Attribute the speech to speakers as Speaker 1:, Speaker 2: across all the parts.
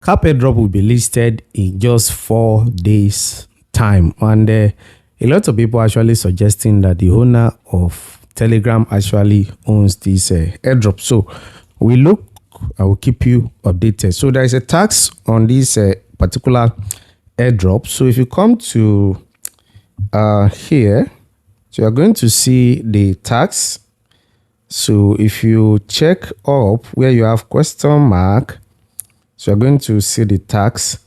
Speaker 1: Cap airdrop will be listed in just 4 days time, and a lot of people actually suggesting that the owner of Telegram actually owns this airdrop. So we look, I will keep you updated. So there is a tax on this particular airdrop. So if you come to here, so you're going to see the tax. So if you check up where you have question mark, so you're going to see the tax,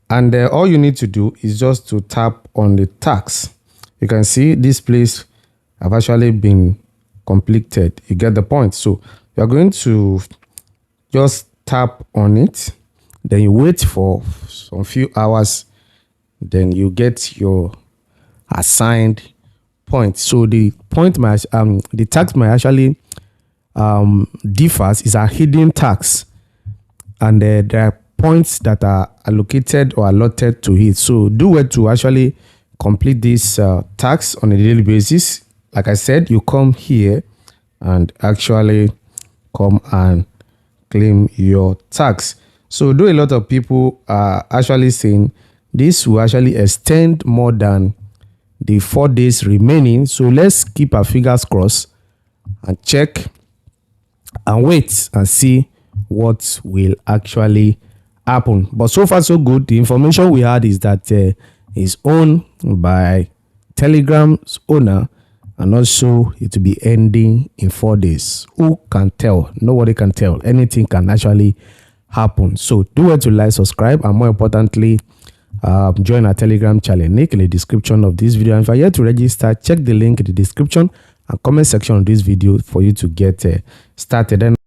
Speaker 1: and all you need to do is just to tap on the tax. You can see this place have actually been completed. You get the point. So you're going to just tap on it, then you wait for some few hours, then you get your assigned point. So the point might the tax might actually differs, is a hidden tax, and there are points that are allocated or allotted to it. So do well to actually complete this tax on a daily basis. Like I said, you come here and actually come and claim your tax. So do a lot of people are actually saying this will actually extend more than the 4 days remaining. So let's keep our fingers crossed and check and wait and see what will actually happen. But so far so good. The information we had is that is owned by Telegram's owner, and also it will be ending in 4 days. Who can tell? Nobody can tell. Anything can actually happen. So do well to like, subscribe, and more importantly, join our Telegram channel. Link in the description of this video. And if you're yet to register, check the link in the description and comment section of this video for you to get started.